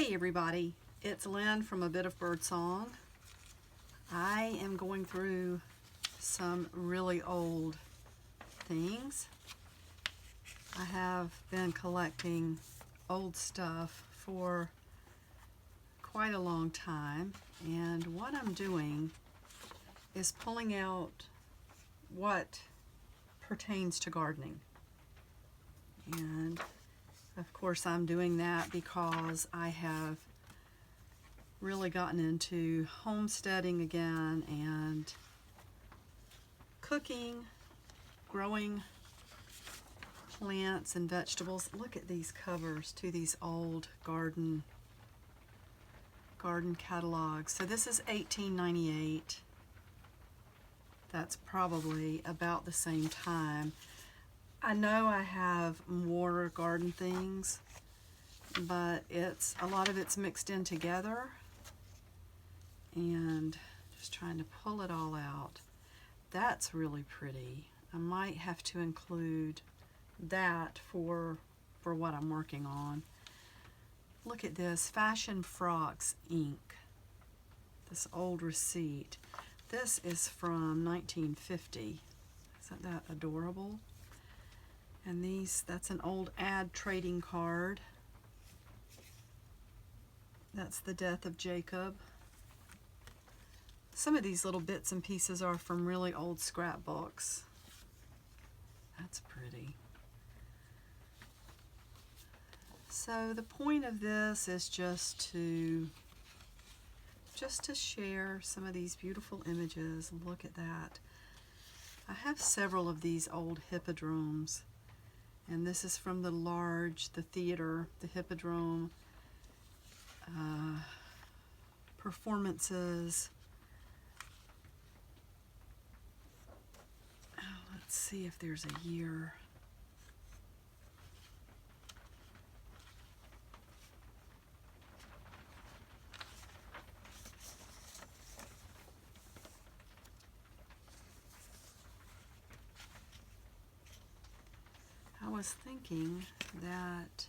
Hey everybody, it's Lynn from A Bit of Birdsong. I am going through some really old things. I have been collecting old stuff for quite a long time, and what I'm doing is pulling out what pertains to gardening. And of course I'm doing that because I have really gotten into homesteading again and cooking, growing plants and vegetables. Look at these covers to these old garden catalogs. So this is 1898. That's probably about the same time. I know I have more garden things, but a lot of it's mixed in together, and just trying to pull it all out. That's really pretty. I might have to include that for what I'm working on. Look at this, Fashion Frocks ink. This old receipt. This is from 1950. Isn't that adorable? And that's an old ad trading card. That's the death of Jacob. Some of these little bits and pieces are from really old scrapbooks. That's pretty. So the point of this is just to share some of these beautiful images. Look at that. I have several of these old hippodromes. And this is from the theater, the Hippodrome performances. Oh, let's see if there's a year. I was thinking that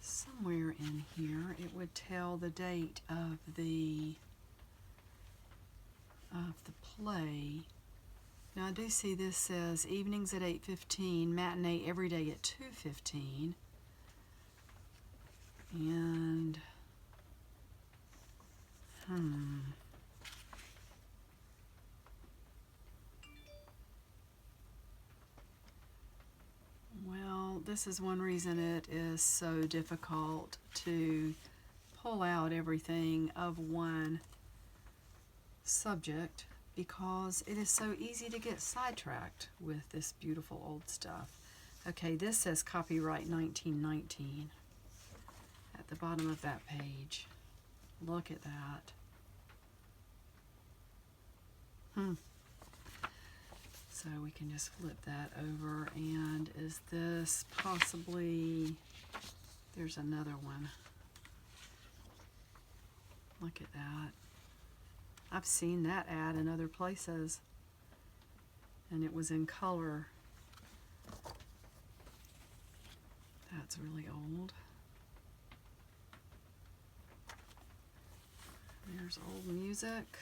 somewhere in here it would tell the date of the play. Now I do see this says evenings at 8:15, matinee every day at 2:15, and well, this is one reason it is so difficult to pull out everything of one subject, because it is so easy to get sidetracked with this beautiful old stuff. Okay, this says copyright 1919 at the bottom of that page. Look at that. So we can just flip that over, and is this possibly, there's another one. Look at that. I've seen that ad in other places, and it was in color. That's really old. There's old music.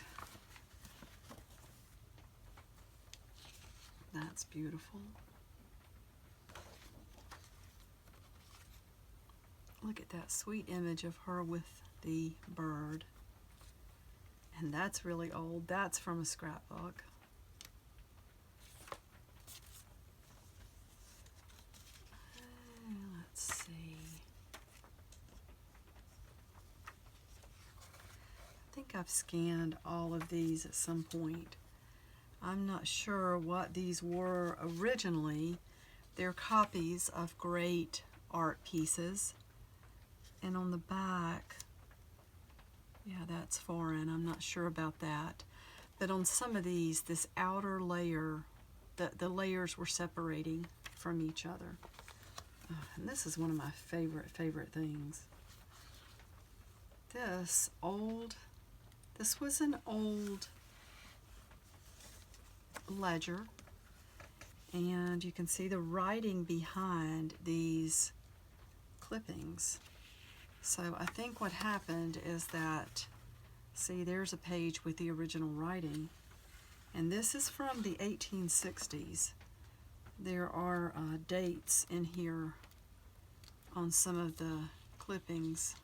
That's beautiful. Look at that sweet image of her with the bird. And that's really old. That's from a scrapbook. Let's see. I think I've scanned all of these at some point. I'm not sure what these were originally. They're copies of great art pieces. And on the back, yeah, that's foreign. I'm not sure about that. But on some of these, this outer layer, the layers were separating from each other. And this is one of my favorite things. This was an old ledger, and you can see the writing behind these clippings. So I think what happened is that, see, there's a page with the original writing, and this is from the 1860s. There are dates in here on some of the clippings.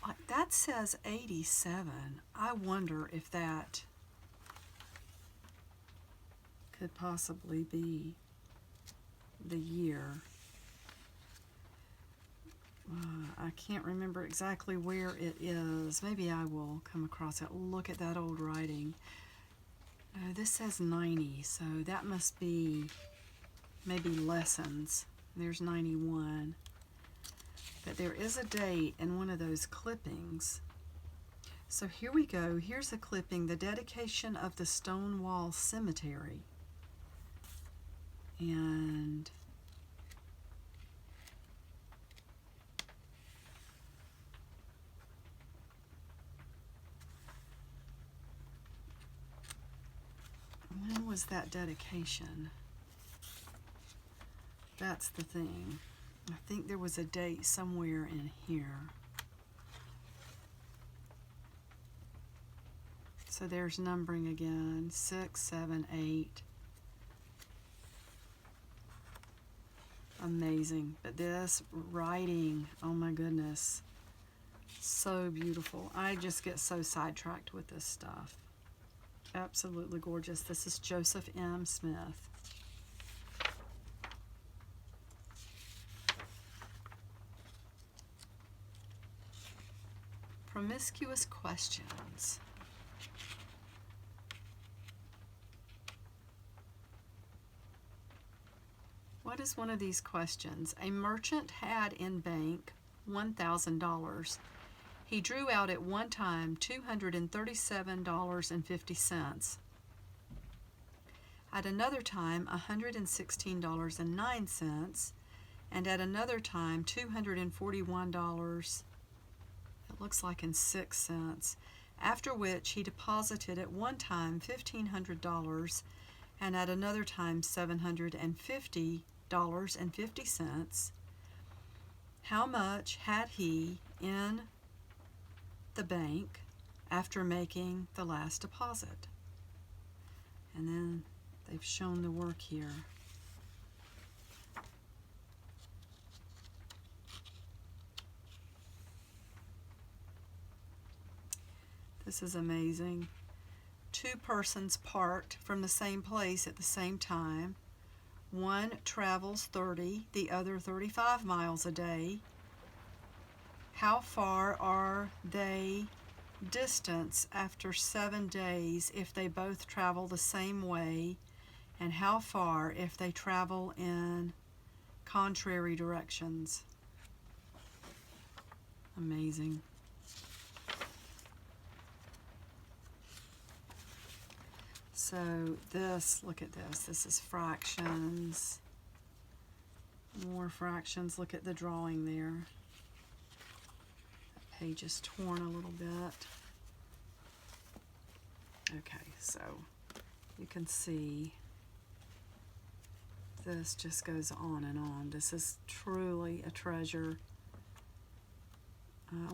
Like that says 87. I wonder if that could possibly be the year. I can't remember exactly where it is. Maybe I will come across it. Look at that old writing. This says 90, so that must be maybe lessons. There's 91. But there is a date in one of those clippings. So here we go. Here's a clipping, the dedication of the Stonewall Cemetery. And when was that dedication? That's the thing. I think there was a date somewhere in here. So there's numbering again, 6, 7, 8. Amazing. But this writing, oh my goodness, so beautiful. I just get so sidetracked with this stuff. Absolutely gorgeous. This is Joseph M. Smith. Promiscuous questions. What is one of these questions? A merchant had in bank $1,000. He drew out at one time $237.50. At another time, $116.09, and at another time, $241, it looks like in 6 cents, after which he deposited at one time $1,500, and at another time $750.50. How much had he in the bank after making the last deposit? And then they've shown the work here. This is amazing. Two persons part from the same place at the same time. One travels 30, the other 35 miles a day. How far are they distance after 7 days if they both travel the same way? And how far if they travel in contrary directions? Amazing. So this, look at this. This is fractions. More fractions. Look at the drawing there. That page is torn a little bit. Okay, so you can see this just goes on and on. This is truly a treasure.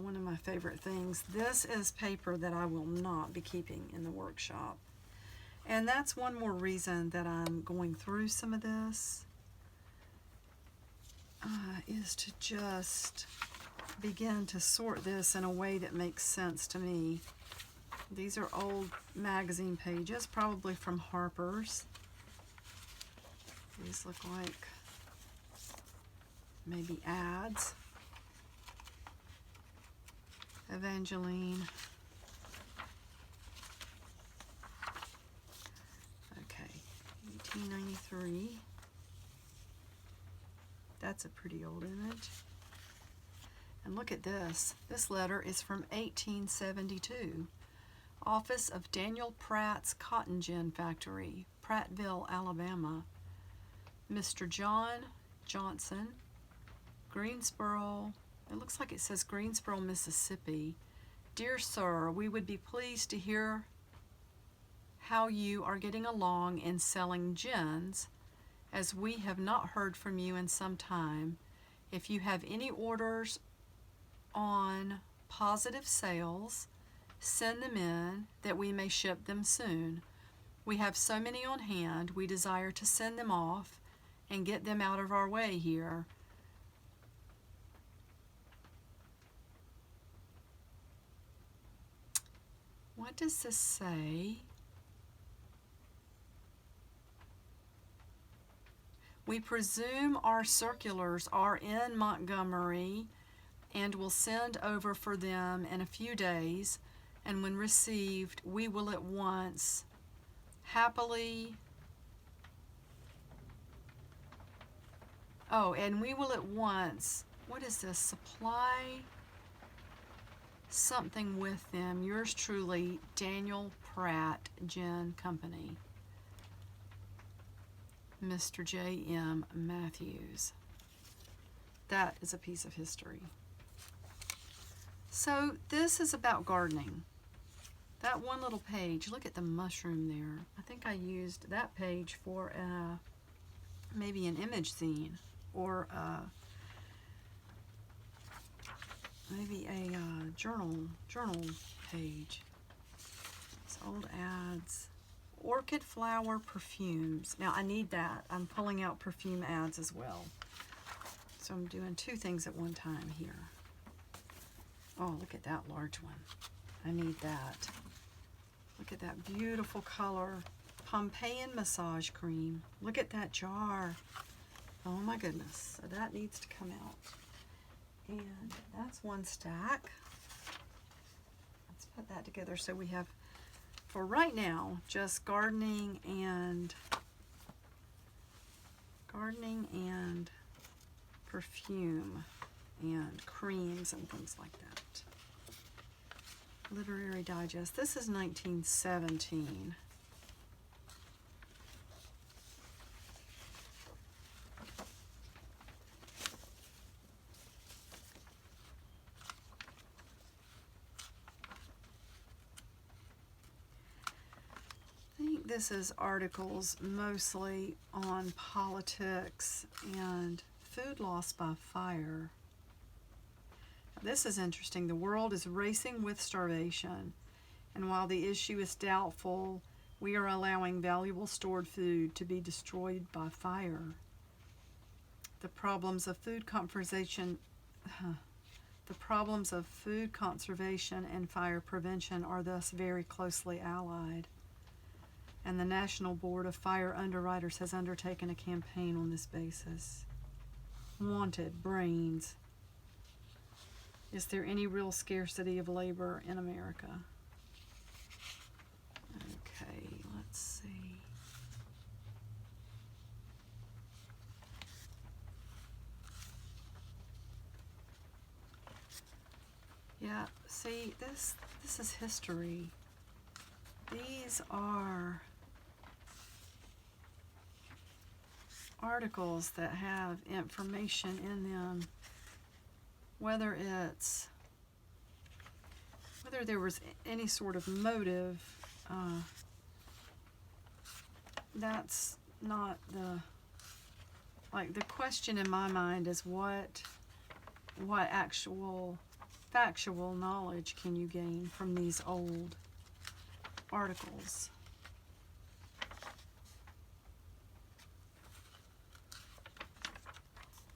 One of my favorite things. This is paper that I will not be keeping in the workshop. And that's one more reason that I'm going through some of this, is to just begin to sort this in a way that makes sense to me. These are old magazine pages, probably from Harper's. These look like maybe ads. Evangeline. Okay, 1893. That's a pretty old image. And look at this. This letter is from 1872. Office of Daniel Pratt's Cotton Gin Factory, Prattville, Alabama. Mr. John Johnson, Greensboro, it looks like it says Greensboro, Mississippi. Dear Sir, we would be pleased to hear how you are getting along in selling gins, as we have not heard from you in some time. If you have any orders on positive sales, send them in that we may ship them soon. We have so many on hand, we desire to send them off and get them out of our way here. What does this say? We presume our circulars are in Montgomery and will send over for them in a few days, and when received, we will at once happily, and we will at once, what is this, supply something with them. Yours truly, Daniel Pratt Gin Company. Mr. J.M. Matthews. That is a piece of history. So this is about gardening. That one little page, look at the mushroom there. I think I used that page for maybe an image zine, or maybe a journal page. It's old ads. Orchid flower perfumes. Now I need that. I'm pulling out perfume ads as well. So I'm doing two things at one time here. Oh, look at that large one. I need that. Look at that beautiful color. Pompeian massage cream. Look at that jar. Oh my goodness. So that needs to come out. And that's one stack. Let's put that together so we have, for right now, just gardening and perfume and creams and things like that. Literary Digest. This is 1917. This is articles mostly on politics and food loss by fire. This is interesting. The world is racing with starvation, and while the issue is doubtful, we are allowing valuable stored food to be destroyed by fire. The problems of food conservation and fire prevention are thus very closely allied. And the National Board of Fire Underwriters has undertaken a campaign on this basis. Wanted brains. Is there any real scarcity of labor in America? Okay, let's see. Yeah, see, this is history. These are articles that have information in them, whether there was any sort of motive. That's not the question in my mind is what actual factual knowledge can you gain from these old articles.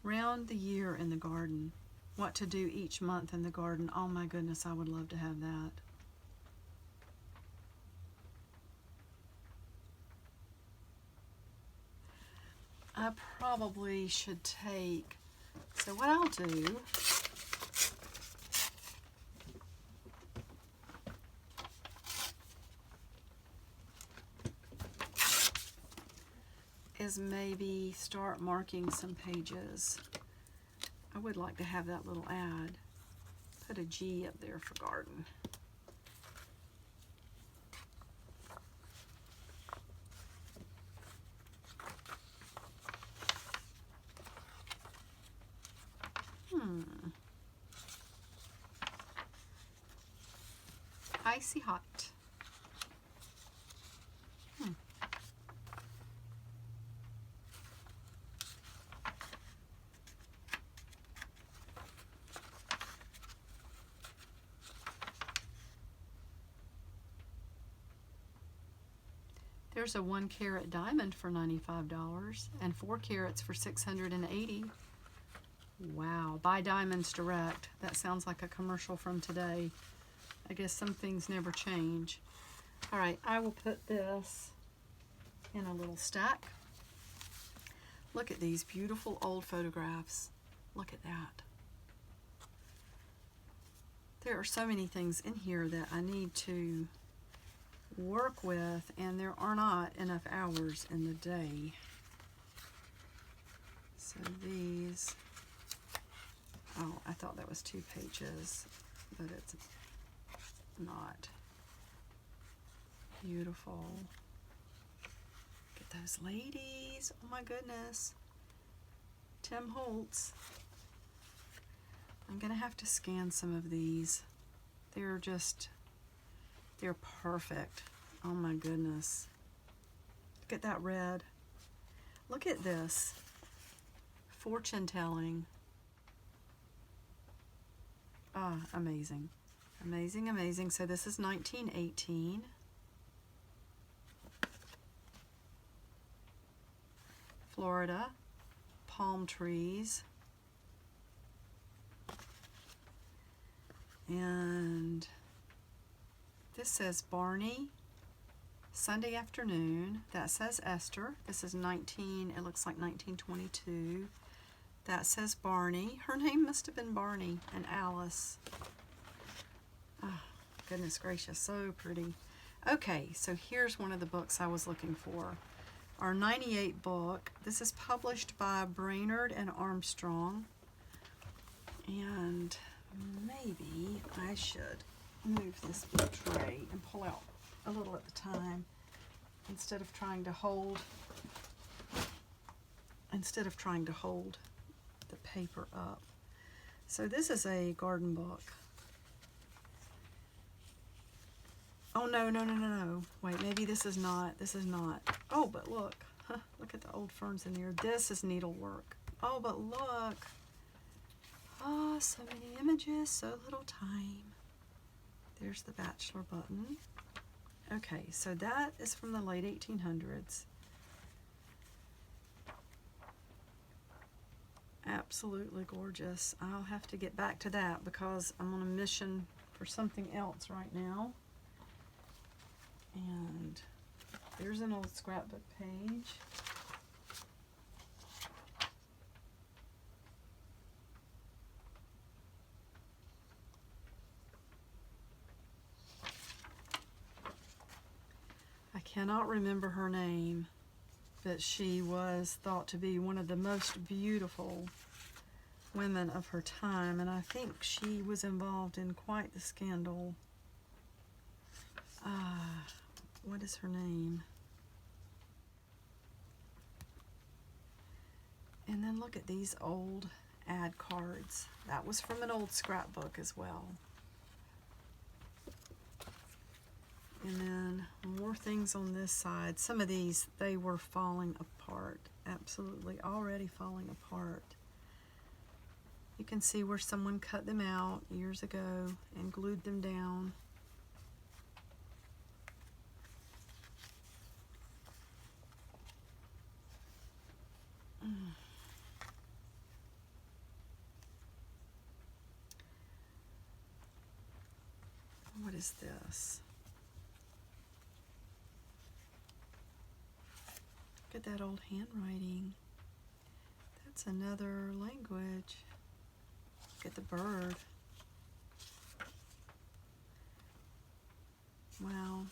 Round the year in the garden. What to do each month in the garden. Oh my goodness, I would love to have that. I probably should take, so what I'll do is maybe start marking some pages. I would like to have that little ad. Put a G up there for garden. Icy hot. Here's a 1 carat diamond for $95 and 4 carats for $680. Wow, buy diamonds direct. That sounds like a commercial from today. I guess some things never change. All right, I will put this in a little stack. Look at these beautiful old photographs. Look at that. There are so many things in here that I need to work with, and there are not enough hours in the day. So these, oh, I thought that was 2 pages, but it's not. Beautiful. Look at those ladies. Oh my goodness. Tim Holtz. I'm gonna have to scan some of these. They're perfect. Oh my goodness. Look at that red. Look at this. Fortune telling. Ah, amazing. Amazing, amazing. So this is 1918. Florida. Palm trees. And this says Barney, Sunday afternoon. That says Esther. This is it looks like 1922. That says Barney. Her name must have been Barney and Alice. Oh, goodness gracious, so pretty. Okay, so here's one of the books I was looking for. Our 98 book. This is published by Brainerd and Armstrong. And maybe I should move this big tray and pull out a little at the time instead of trying to hold the paper up. So this is a garden book. Oh no. Wait, maybe this is not. Oh, but look. Look at the old ferns in there. This is needlework. Oh, but look. Oh, so many images, so little time. There's the bachelor button. Okay, so that is from the late 1800s. Absolutely gorgeous. I'll have to get back to that because I'm on a mission for something else right now. And there's an old scrapbook page. I cannot remember her name, but she was thought to be one of the most beautiful women of her time, and I think she was involved in quite the scandal. What is her name? And then look at these old ad cards. That was from an old scrapbook as well. And then more things on this side. Some of these, they were falling apart. Absolutely already falling apart. You can see where someone cut them out years ago and glued them down. What is this? Look at that old handwriting. That's another language. Look at the bird. Wow.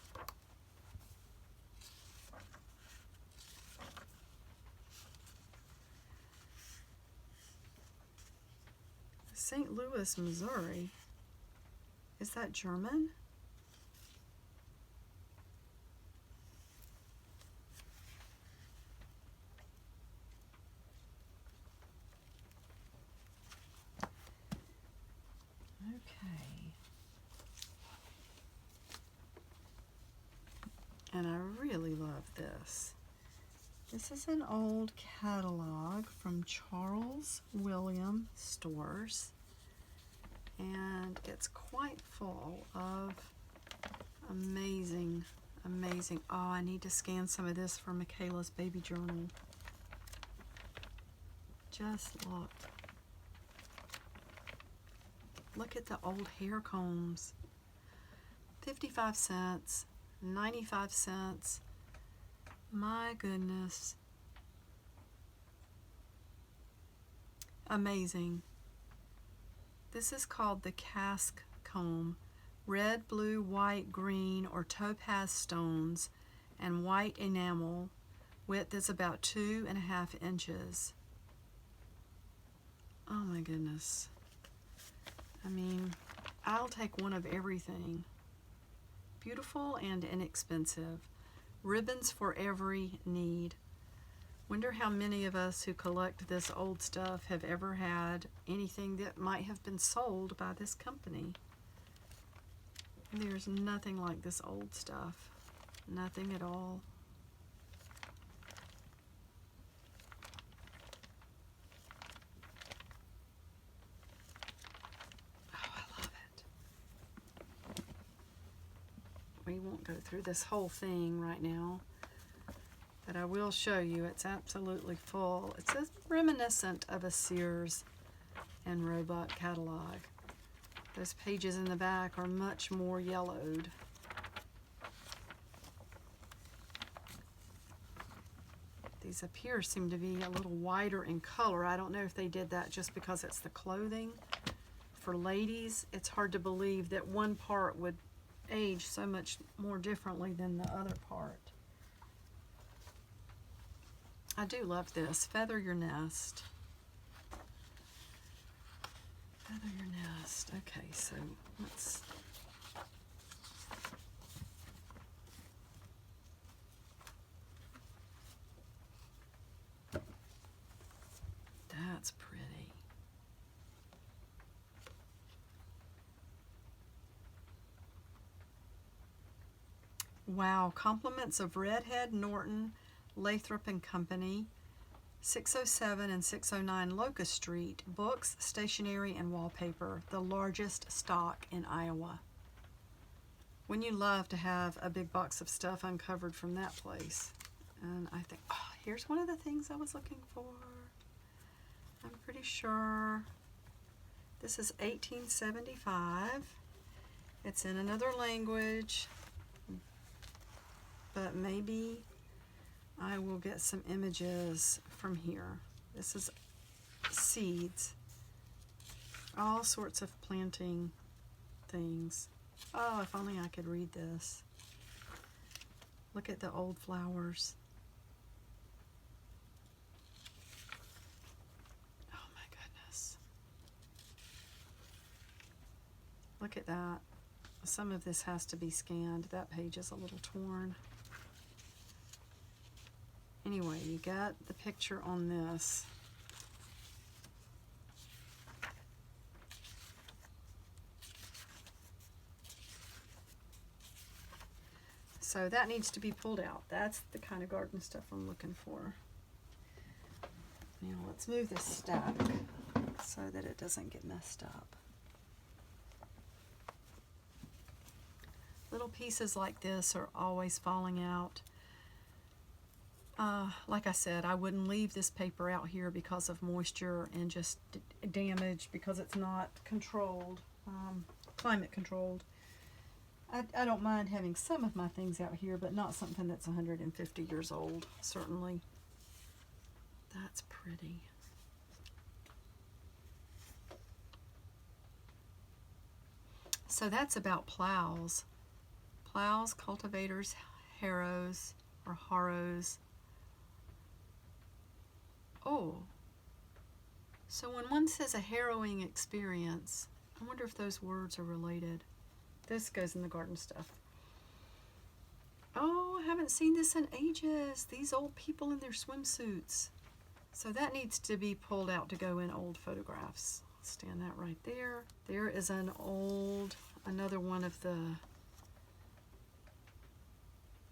St. Louis, Missouri. Is that German? Okay. And I really love this. This is an old catalog from Charles William Stores, and it's quite full of amazing Amazing. Oh, I need to scan some of this for Michaela's baby journal. Just look. Look at the old hair combs. 55 cents, 95 cents. My goodness. Amazing. This is called the cask comb. Red, blue, white, green, or topaz stones and white enamel. Width is about 2.5 inches. Oh my goodness. I mean, I'll take one of everything. Beautiful and inexpensive. Ribbons for every need. Wonder how many of us who collect this old stuff have ever had anything that might have been sold by this company. There's nothing like this old stuff. Nothing at all. Oh, I love it. We won't go through this whole thing right now, but I will show you. It's absolutely full. It's reminiscent of a Sears and Roebuck catalog. Those pages in the back are much more yellowed. These up here seem to be a little whiter in color. I don't know if they did that just because it's the clothing. For ladies, it's hard to believe that one part would age so much more differently than the other part. I do love this. Feather Your Nest. Feather Your Nest. Okay, so let's... That's pretty. Wow, compliments of Redhead, Norton, Lathrop and Company, 607 and 609 Locust Street, books, stationery, and wallpaper, the largest stock in Iowa. Wouldn't you love to have a big box of stuff uncovered from that place? And I think, oh, here's one of the things I was looking for. I'm pretty sure this is 1875. It's in another language, but maybe I will get some images from here. This is seeds. All sorts of planting things. Oh, if only I could read this. Look at the old flowers. Oh my goodness. Look at that. Some of this has to be scanned. That page is a little torn. Anyway, you got the picture on this. So that needs to be pulled out. That's the kind of garden stuff I'm looking for. Now let's move this stack so that it doesn't get messed up. Little pieces like this are always falling out. Like I said, I wouldn't leave this paper out here because of moisture and just damage because it's not controlled, climate controlled. I don't mind having some of my things out here, but not something that's 150 years old, certainly. That's pretty. So that's about plows. Plows, cultivators, harrows, or harrows. Oh, so when one says a harrowing experience, I wonder if those words are related. This goes in the garden stuff. Oh, I haven't seen this in ages. These old people in their swimsuits. So that needs to be pulled out to go in old photographs. Stand that right there. There is an old, another one of the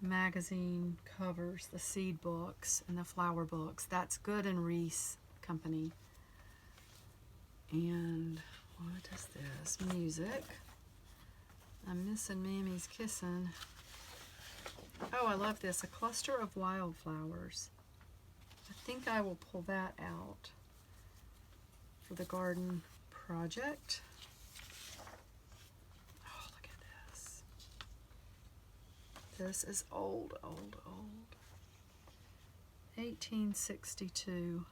magazine covers, the seed books and the flower books. That's Good and Reese Company. And what is this? Music. I'm missing Mammy's Kissin'. Oh, I love this. A cluster of wildflowers. I think I will pull that out for the garden project. Oh, look at this. This is old, old, old. 1862.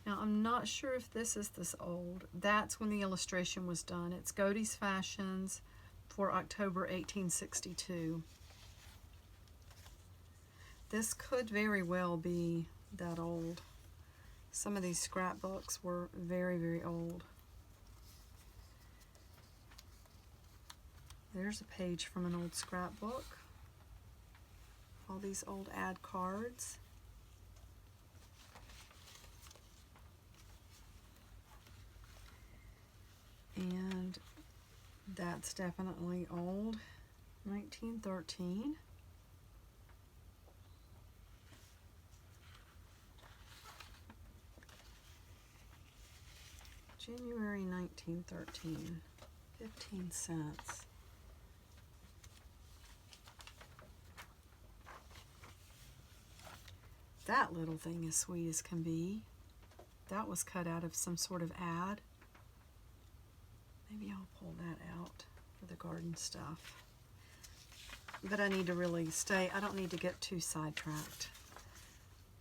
Now, I'm not sure if this is this old. That's when the illustration was done. It's Godey's Fashions for October 1862. This could very well be that old. Some of these scrapbooks were very, very old. There's a page from an old scrapbook. All these old ad cards. And that's definitely old. 1913. January 1913. 15 cents. That little thing is sweet as can be. That was cut out of some sort of ad. Maybe I'll pull that out for the garden stuff. But I need to really stay, I don't need to get too sidetracked.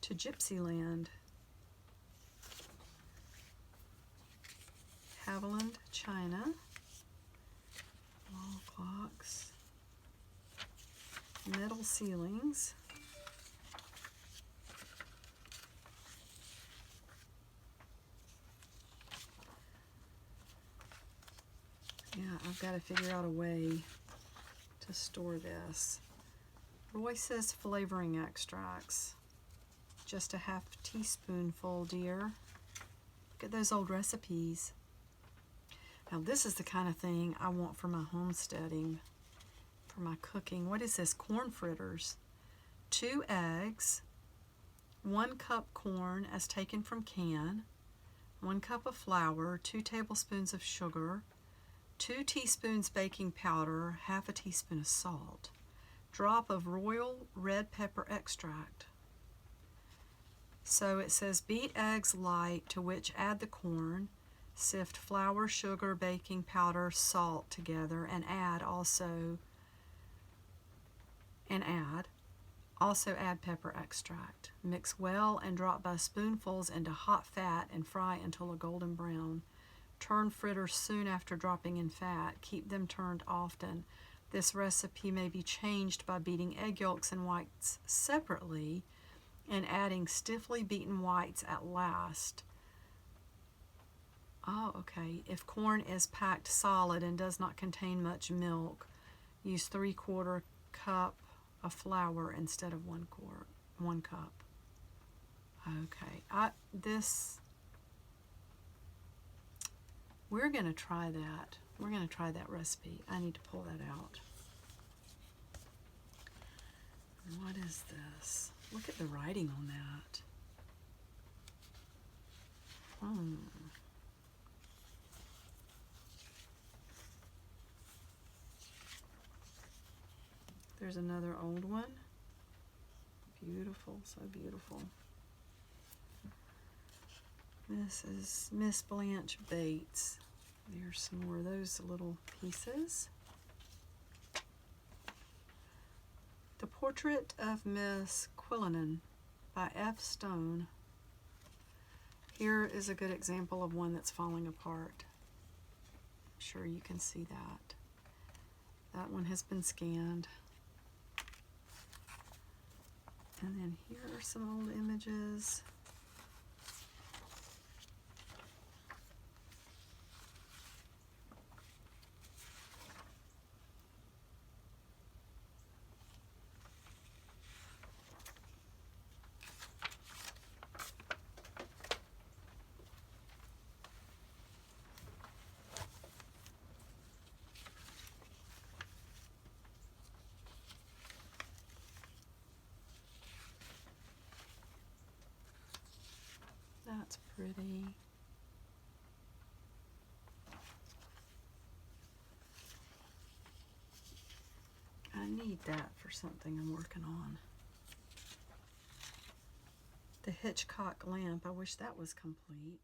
To Gypsyland. Haviland, China. Wall clocks. Metal ceilings. Yeah, I've got to figure out a way to store this. Royce's flavoring extracts. Just a half teaspoonful, dear. Look at those old recipes. Now this is the kind of thing I want for my homesteading, for my cooking. What is this? Corn fritters. 2 eggs, 1 cup corn as taken from can, 1 cup of flour, 2 tablespoons of sugar, 2 teaspoons baking powder, half a teaspoon of salt, drop of royal red pepper extract. So it says beat eggs light, to which add the corn, sift flour, sugar, baking powder, salt together, and also add pepper extract. Mix well and drop by spoonfuls into hot fat and fry until a golden brown. Turn fritters soon after dropping in fat. Keep them turned often. This recipe may be changed by beating egg yolks and whites separately and adding stiffly beaten whites at last. Oh, okay. If corn is packed solid and does not contain much milk, use 3/4 cup of flour instead of 1 cup. Okay. We're going to try that. We're going to try that recipe. I need to pull that out. What is this? Look at the writing on that. There's another old one. Beautiful, so beautiful. This is Miss Blanche Bates. There's some more of those little pieces. The Portrait of Miss Quillinan by F. Stone. Here is a good example of one that's falling apart. I'm sure you can see that. That one has been scanned. And then here are some old images. That's pretty. I need that for something I'm working on. The Hitchcock lamp, I wish that was complete.